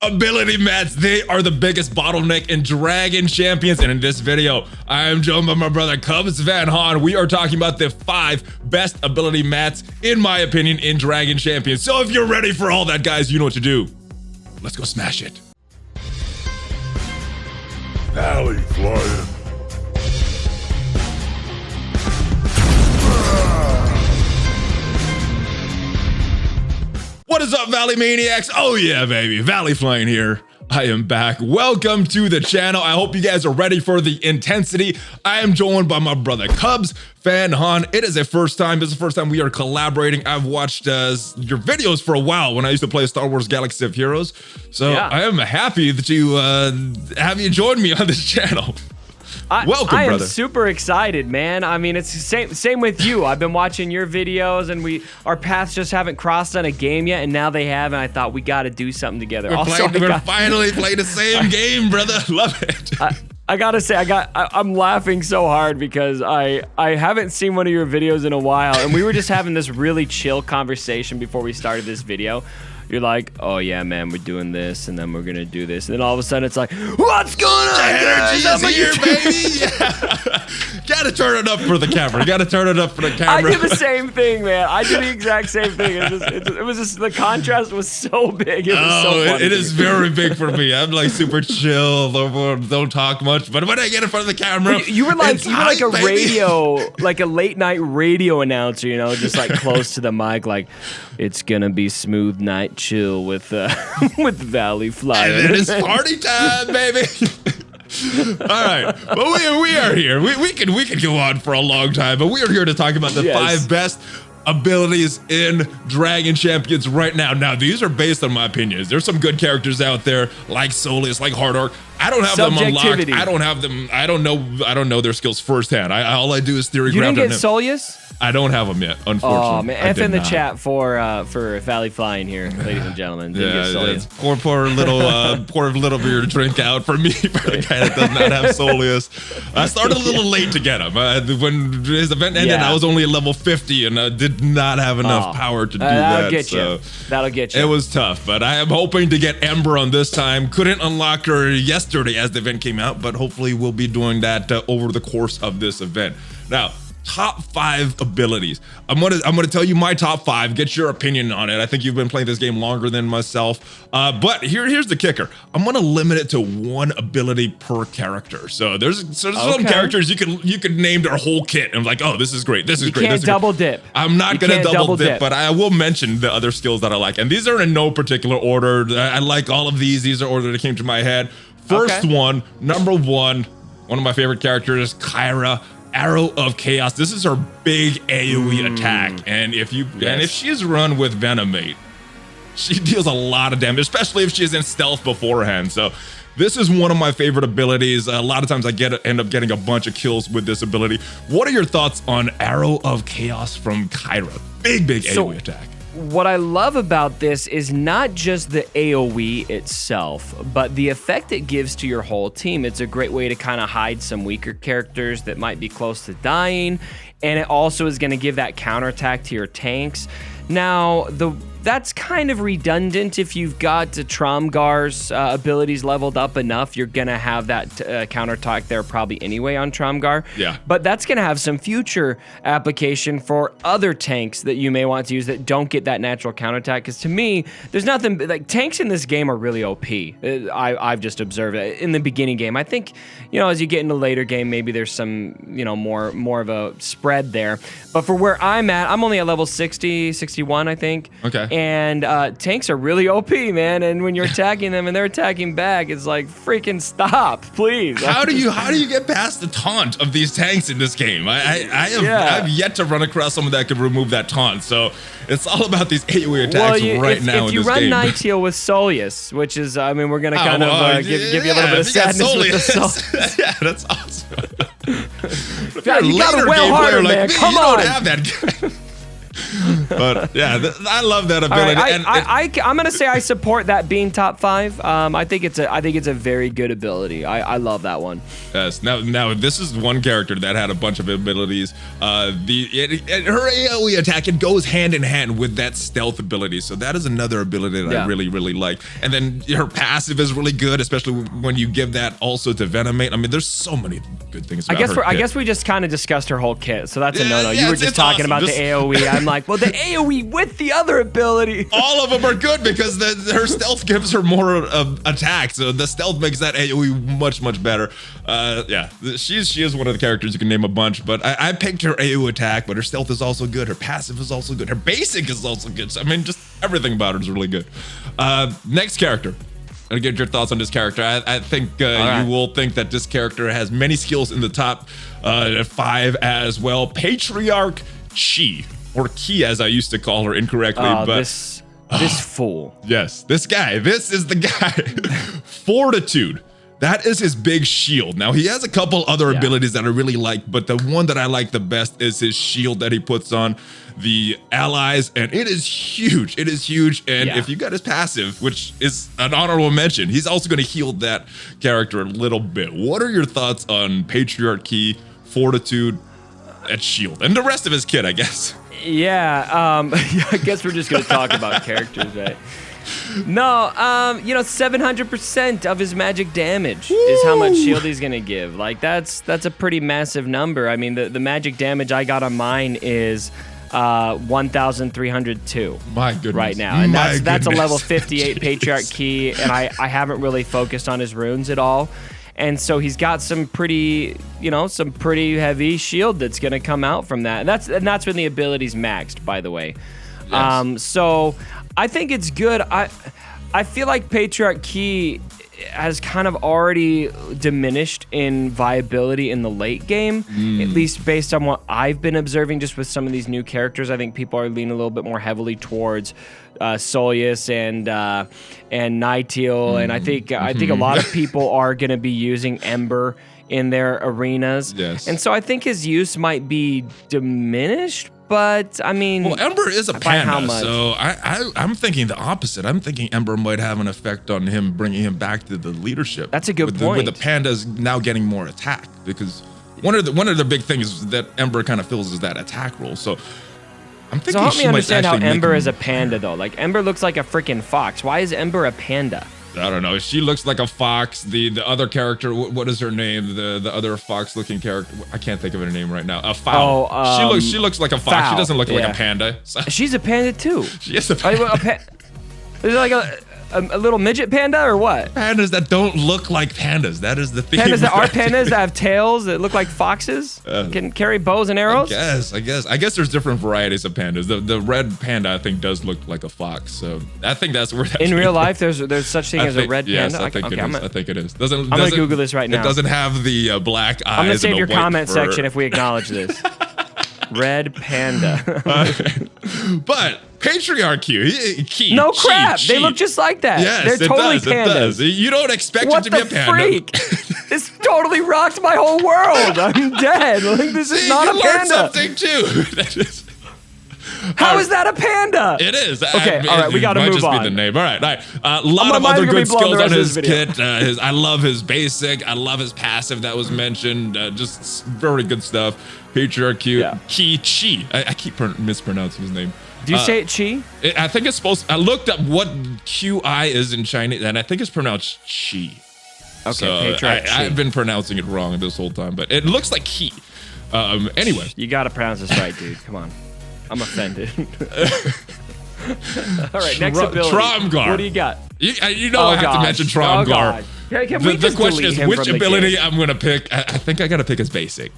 ability mats. They are the biggest bottleneck in Dragon Champions. And in this video, I am joined by my brother CubsFan Han. We are talking about the 5 best ability mats, in my opinion, in Dragon Champions. So if you're ready for all that, guys, you know what to do. Let's go smash it. Valley flying. What is up, Valley Maniacs? Oh yeah, baby, Valley Flying here. I am back. Welcome to the channel. I hope you guys are ready for the intensity. I am joined by my brother CubsFan Han. It is a first time. This is the first time we are collaborating. I've watched your videos for a while when I used to play Star Wars Galaxy of Heroes. So yeah. I am happy that you have you joined me on this channel. Welcome, brother. I am super excited, man. I mean, it's the same with you. I've been watching your videos, and our paths just haven't crossed on a game yet, and now they have, and I thought we got to do something together. We're finally playing the same game, brother. Love it. I gotta say, I'm laughing so hard because I haven't seen one of your videos in a while, and we were just having this really chill conversation before we started this video. You're like, oh yeah, man, we're doing this, and then we're gonna do this, and then all of a sudden it's like, what's going on? Energy is here, baby. Yeah. Gotta turn it up for the camera. Gotta turn it up for the camera. I did the same thing, man. I did the exact same thing. It was just the contrast was so big. It was so funny. It is very big for me. I'm like super chill. Don't talk much, but when I get in front of the camera, you were like a radio, like a late night radio announcer, you know, just like close to the mic, like it's gonna be smooth night chill with Valley Flying. And it is party time, baby. All right, well we are here. We could go on for a long time, but we are here to talk about the 5 best abilities in Dragon Champions right now. Now, these are based on my opinions. There's some good characters out there, like Solis, like Hard. I don't have them unlocked. I don't have them. I don't know their skills firsthand. All I do is theory craft. You didn't get Solius? I don't have them yet, unfortunately. Oh man, F in the chat for Valley Flying here, ladies and gentlemen. It's poor little beer to drink out for me, for a guy that does not have Solius. I started a little late to get him. When his event ended, I was only at level 50, and I did not have enough power to do that. That'll get you. It was tough, but I am hoping to get Ember on this time. Couldn't unlock her yesterday as the event came out, but hopefully we'll be doing that over the course of this event. Now, top 5 abilities. I'm gonna tell you my top 5. Get your opinion on it. I think you've been playing this game longer than myself. But here's the kicker. I'm gonna limit it to 1 ability per character. So there's some characters you could name their whole kit and like, oh, this is great. This is great. You can't double dip. I'm not gonna double dip, but I will mention the other skills that I like. And these are in no particular order. I like all of these. These are order that came to my head. First one, number 1, one of my favorite characters, Kyra. Arrow of Chaos. This is her big AoE attack, and if she's run with Venomate, she deals a lot of damage, especially if she's in stealth beforehand. So this is one of my favorite abilities. A lot of times I end up getting a bunch of kills with this ability. What are your thoughts on Arrow of Chaos from Kyra? Big AoE attack. What I love about this is not just the AoE itself, but the effect it gives to your whole team. It's a great way to kind of hide some weaker characters that might be close to dying, and it also is going to give that counterattack to your tanks. Now, that's kind of redundant. If you've got Tromgar's abilities leveled up enough, you're going to have that counterattack there probably anyway on Tromgar. Yeah. But that's going to have some future application for other tanks that you may want to use that don't get that natural counterattack. Because to me, there's nothing, like, tanks in this game are really OP. I've just observed it in the beginning game. I think, you know, as you get into later game, maybe there's some, you know, more of a spread there. But for where I'm at, I'm only at level 60, 61, I think. Okay. And tanks are really OP, man. And when you're attacking them and they're attacking back, it's like, freaking stop, please. How do you get past the taunt of these tanks in this game? I've yet to run across someone that could remove that taunt. So it's all about these AoE attacks now in this game. If you run Nighteel with Solius, which is, I mean, we're gonna kind of give you a little bit of sadness with the Solius. Yeah, that's awesome. You got a well-hearted, man. Come on. You don't have that guy. But yeah, I love that ability. Right, I'm gonna say I support that being top 5. I think it's a very good ability. I love that one. Yes. Now this is one character that had a bunch of abilities. Her AOE attack, it goes hand in hand with that stealth ability. So that is another ability that I really, really like. And then her passive is really good, especially when you give that also to Venomate. I mean, there's so many good things about her. I guess we just kind of discussed her whole kit, so that's a no-no. You were just talking about the AOE. I'm like, well, the AOE with the other ability. All of them are good because her stealth gives her more attack, so the stealth makes that AOE much, much better. Yeah, she is one of the characters you can name a bunch, but I picked her AOE attack, but her stealth is also good, her passive is also good, her basic is also good. So, I mean, just everything about her is really good. Next character. I'll get your thoughts on this character. I think you will think that this character has many skills in the top 5 as well. Patriarchy Chief, or Key as I used to call her incorrectly. But this fool. Yes, this guy. This is the guy. Fortitude. That is his big shield. Now, he has a couple other abilities that I really like, but the one that I like the best is his shield that he puts on the allies, and it is huge. It is huge, and if you got his passive, which is an honorable mention, he's also going to heal that character a little bit. What are your thoughts on Patriarchy, Fortitude, and shield, and the rest of his kit, I guess? Yeah, I guess we're just going to talk about characters, right? No, 700% of his magic damage is how much shield he's gonna give. Like that's a pretty massive number. I mean, the magic damage I got on mine is 1,302. My goodness. Right now, and that's a level 58 Patriarchy, and I haven't really focused on his runes at all. And so he's got some pretty heavy shield that's gonna come out from that. And that's when the ability's maxed, by the way. Yes. So I think it's good. I feel like Patriarchy has kind of already diminished in viability in the late game, at least based on what I've been observing just with some of these new characters. I think people are leaning a little bit more heavily towards Soleus and Nightingale, and I think a lot of people are going to be using Ember in their arenas. Yes. And so I think his use might be diminished. But I mean, well, Ember is a panda, so I'm thinking the opposite. I'm thinking Ember might have an effect on him, bringing him back to the leadership. That's a good point. With the pandas now getting more attack, because one of the big things that Ember kind of fills is that attack role. So I'm thinking. So help me understand how Ember is a panda though. Like Ember looks like a freaking fox. Why is Ember a panda? I don't know. She looks like a fox. The other character, what is her name? The other fox-looking character. I can't think of her name right now. A fowl. She looks like a fox. Fowl. She doesn't look like a panda. So. She's a panda too. She is a panda. Is it like a little midget panda or what? Pandas that don't look like pandas. That is the theme. Pandas that are pandas that have tails that look like foxes? Can carry bows and arrows? I guess there's different varieties of pandas. The red panda, I think, does look like a fox. So I think that's where that's in real life, there's such thing as a red yes, panda? I think it is. I think it is. I'm going to Google this right now. It doesn't have the black eyes. I'm going to save your comment fur. section if we acknowledge this. Red panda. But Patriarchy, no crap. They look just like that. Yes, they're totally pandas. You don't expect it to be a panda. What the freak? This totally rocked my whole world. I'm dead. Like, this is not a panda. You learned something too. How is that a panda? It is. Okay, all right, we got to move on. It might just be the name. All right. A lot of other good skills on his kit. I love his basic. I love his passive that was mentioned. Just very good stuff. Patriarchy, Chi. I keep mispronouncing his name. Do you say it Chi? I think it's supposed. I looked up what QI is in Chinese, and I think it's pronounced Chi. Okay, so Patriarchy. I've been pronouncing it wrong this whole time, but it looks like Ki. Anyway, you got to pronounce this right, dude. Come on. I'm offended. All right, next ability. Tromgar. What do you got? I have to mention Tromgar. The question is, which ability I'm going to pick? I think I got to pick his basic.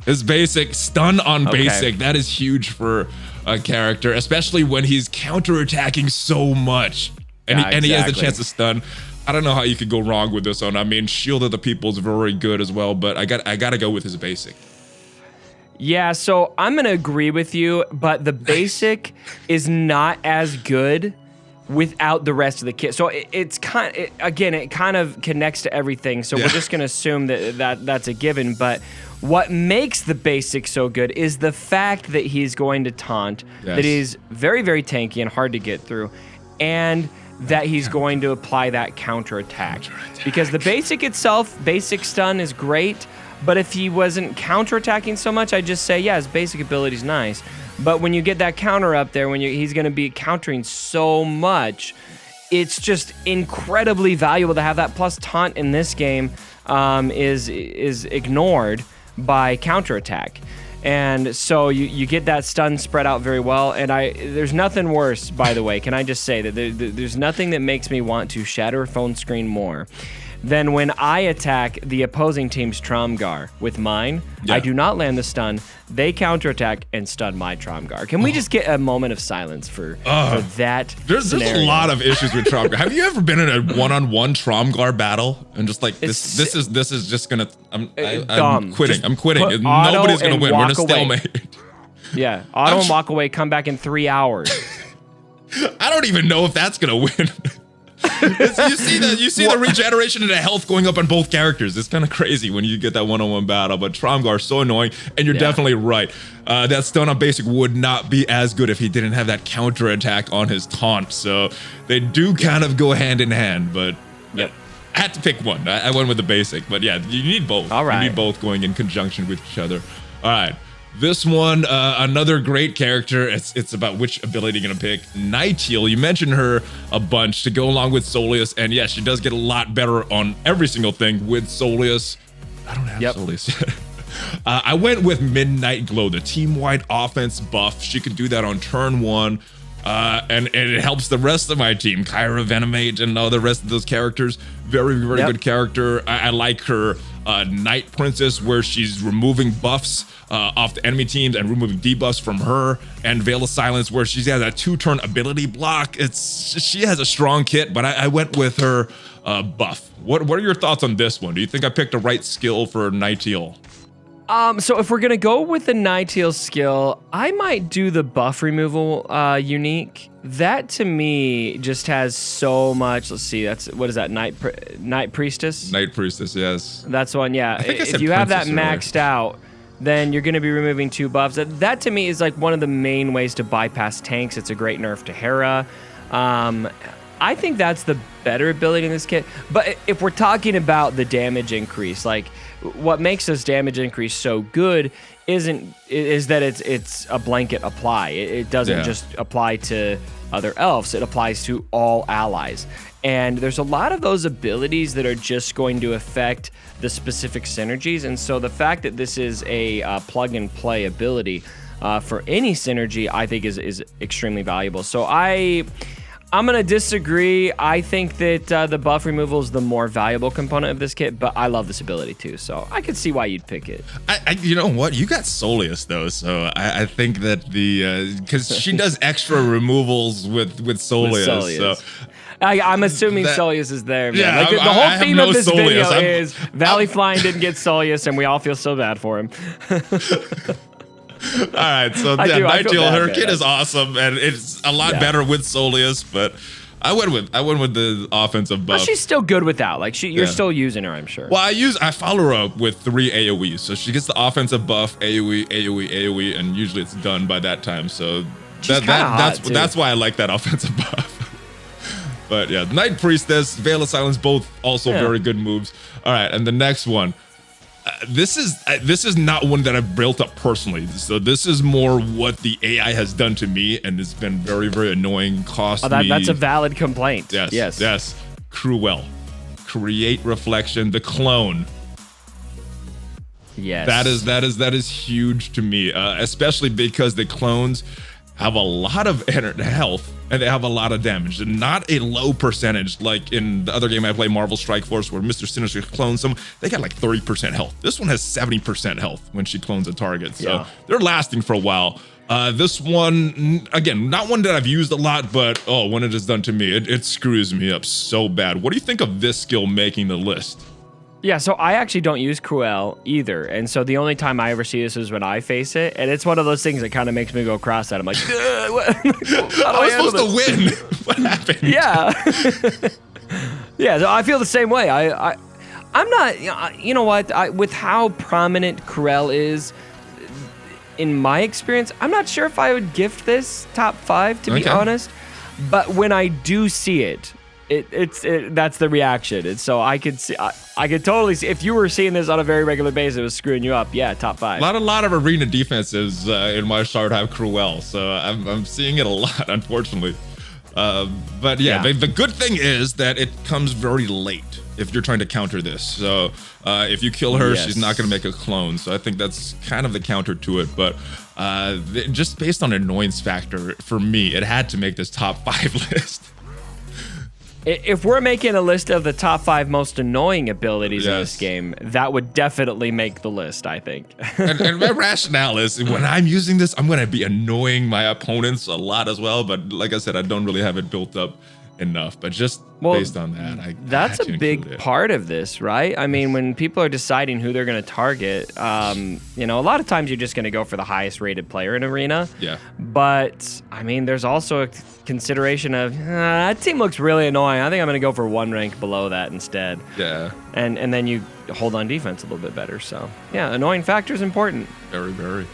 His basic, stun on basic. That is huge for a character, especially when he's counterattacking so much. And he has the chance to stun. I don't know how you could go wrong with this one. I mean, Shield of the People is very good as well, but I got to go with his basic. Yeah, so I'm going to agree with you, but the basic is not as good without the rest of the kit. So it kind of connects to everything. So we're just going to assume that's a given. But what makes the basic so good is the fact that he's going to taunt, that he's very, very tanky and hard to get through, and that he's going to apply that counterattack. Because the basic itself, basic stun is great, but if he wasn't counterattacking so much, I'd just say, yeah, his basic ability's nice. But when you get that counter up there, he's going to be countering so much, it's just incredibly valuable to have that. Plus, taunt in this game is ignored by counterattack. And so you get that stun spread out very well. And there's nothing worse, by the way. Can I just say that there's nothing that makes me want to shatter a phone screen more than when I attack the opposing team's Tromgar with mine. I do not land the stun. They counterattack and stun my Tromgar. Can we just get a moment of silence for that? There's a lot of issues with Tromgar. Have you ever been in a one-on-one Tromgar battle and just like this is just gonna I'm quitting. I'm quitting. Nobody's gonna win. We're in a stalemate. Yeah, auto and walk away. Come back in 3 hours. I don't even know if that's gonna win. You see the regeneration and the health going up on both characters. It's kind of crazy when you get that one-on-one battle, but Tromgar is so annoying, and you're definitely right. That stun on basic would not be as good if he didn't have that counter attack on his taunt. So they do kind of go hand in hand, but I had to pick one. I went with the basic, but yeah, you need both. All right. You need both going in conjunction with each other. All right. This one, another great character. It's about which ability you're gonna pick. Nightheal, you mentioned her a bunch to go along with Soleus, and yes, she does get a lot better on every single thing with Soleus. I don't have Soleus yet. I went with Midnight Glow, the team-wide offense buff. She could do that on turn 1. And it helps the rest of my team, Kyra, Venomate, and all the rest of those characters. Very, very good character. I like her Night Princess, where she's removing buffs off the enemy teams and removing debuffs from her, and Veil of Silence, where she has a 2-turn ability block. She has a strong kit, but I went with her buff. What are your thoughts on this one? Do you think I picked the right skill for Nightheal? So if we're gonna go with the Nightheal skill, I might do the buff removal unique. That to me just has so much. Let's see, what is that? Night Priestess. Night Priestess, yes. That's the one. Yeah. If you have that maxed out, then you're gonna be removing 2 buffs. That to me is like one of the main ways to bypass tanks. It's a great nerf to Hera. I think that's the better ability in this kit. But if we're talking about the damage increase, like what makes this damage increase so good is that it's a blanket apply. It doesn't just apply to other elves. It applies to all allies. And there's a lot of those abilities that are just going to affect the specific synergies. And so the fact that this is a plug and play ability for any synergy, I think is extremely valuable. So I'm going to disagree. I think that the buff removal is the more valuable component of this kit, but I love this ability too, so I could see why you'd pick it. You know what? You got Soleus though, so I think that because she does extra removals with Soleus. So I'm assuming Soleus is there, man. Yeah, like, the whole theme of this video is Valley Flying didn't get Soleus, and we all feel so bad for him. All right, so Nightheal, her kit is awesome, and it's a lot better with Soleus, but I went with the offensive buff. But she's still good without. Like you're still using her, I'm sure. Well, I follow her up with 3 AoEs, so she gets the offensive buff, AoE, and usually it's done by that time. So that's why I like that offensive buff. But yeah, Night Priestess, Veil of Silence, both also very good moves. All right, and the next one. This is not one that I've built up personally. So this is more what the AI has done to me, and it's been very, very annoying. That's a valid complaint. Yes. Cruel. Create Reflection, the clone. Yes. That is huge to me, especially because the clones have a lot of health and they have a lot of damage. They're not a low percentage like in the other game I play, Marvel Strike Force, where Mr. Sinister clones them. They got like 30% health. This one has 70% health when she clones a target. So they're lasting for a while. This one, again, not one that I've used a lot, but when it is done to me, it screws me up so bad. What do you think of this skill making the list? Yeah, so I actually don't use Cruel either. And so the only time I ever see this is when I face it. And it's one of those things that kind of makes me go cross-eyed. I'm like, what? I was supposed to win. What happened? Yeah. Yeah, so I feel the same way. I'm not, you know what? With how prominent Cruel is, in my experience, I'm not sure if I would gift this top 5, to be honest. But when I do see it, that's the reaction. And so I could totally see if you were seeing this on a very regular basis, it was screwing you up. Yeah, top 5. A lot of arena defenses in my chart have Cruel, so I'm seeing it a lot, unfortunately. But yeah, the good thing is that it comes very late if you're trying to counter this. So if you kill her, she's not going to make a clone. So I think that's kind of the counter to it. But just based on annoyance factor, for me, it had to make this top 5 list. If we're making a list of the top 5 most annoying abilities in this game, that would definitely make the list, I think. and my rationale is when I'm using this, I'm going to be annoying my opponents a lot as well. But like I said, I don't really have it built up enough. But just based on that, that's a big part of this, right? I mean, when people are deciding who they're going to target, you know, a lot of times you're just going to go for the highest rated player in Arena. Yeah. But I mean, there's also a consideration of that team looks really annoying. I think I'm going to go for 1 rank below that instead. Yeah. And then you hold on defense a little bit better. So yeah, annoying factor is important. Very, very.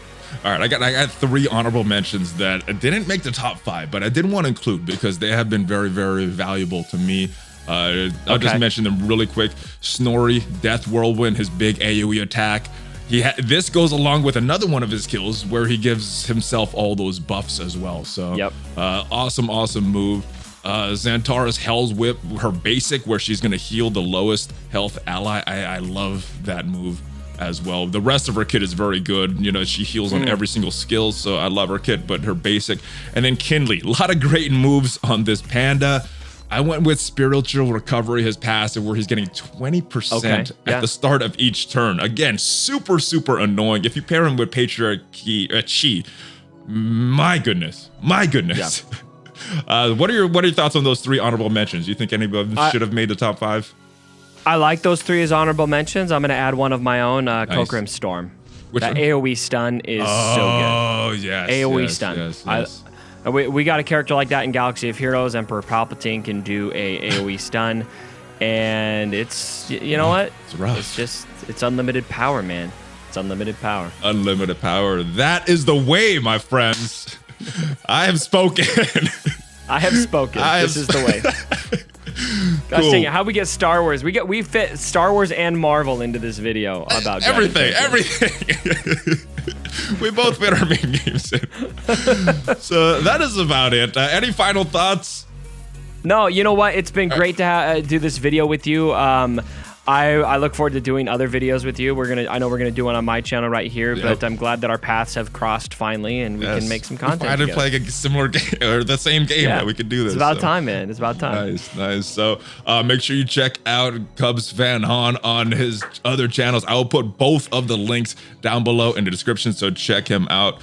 All right, I got 3 honorable mentions that didn't make the top 5, but I did want to include because they have been very, very valuable to me. I'll just mention them really quick. Snorri, Death Whirlwind, his big AoE attack. This goes along with another one of his skills where he gives himself all those buffs as well. So awesome move. Xantara's Hell's Whip, her basic where she's going to heal the lowest health ally. I love that move as well. The rest of her kit is very good. You know, she heals on every single skill, so I love her kit, but her basic. And then Kindly, a lot of great moves on this panda. I went with Spiritual Recovery, his passive, where he's getting 20% at the start of each turn. Again, super annoying. If you pair him with Patriarchy Chief, my goodness. Yeah. What are your thoughts on those 3 honorable mentions? Do you think any of them should have made the top 5? I like those 3 as honorable mentions. I'm going to add one of my own, Kokrim Storm. That AoE stun is so good. Oh, yes. AoE stun. Yes. We got a character like that in Galaxy of Heroes. Emperor Palpatine can do a AoE stun. And it's, you know what? It's rough. It's unlimited power, man. It's unlimited power. Unlimited power. That is the way, my friends. I have spoken. I have spoken. This is the way. Gosh dang it, how we get Star Wars? We fit Star Wars and Marvel into this video about everything. We both fit our main games in. So that is about it. Any final thoughts? No, you know what? It's been great to do this video with you. I look forward to doing other videos with you. I know we're gonna do one on my channel right here, but I'm glad that our paths have crossed finally, and we can make some content. I didn't play a similar game or the same game that we could do this. It's about time, man. It's about time. Nice. So make sure you check out CubsFan Han on his other channels. I will put both of the links down below in the description, so check him out.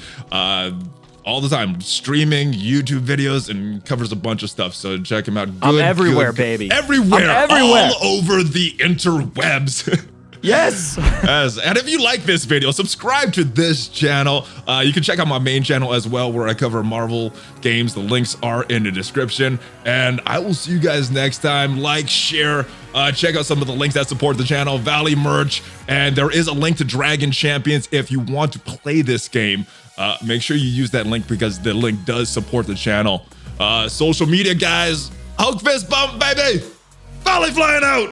All the time, streaming YouTube videos, and covers a bunch of stuff. So check him out. I'm everywhere, baby. Everywhere. All over the interwebs. Yes. And if you like this video, subscribe to this channel. You can check out my main channel as well, where I cover Marvel games. The links are in the description. And I will see you guys next time. Like, share, check out some of the links that support the channel, Valley merch, and there is a link to Dragon Champions if you want to play this game. Make sure you use that link because the link does support the channel. Social media, guys. Hulk fist bump, baby. Volley flying out.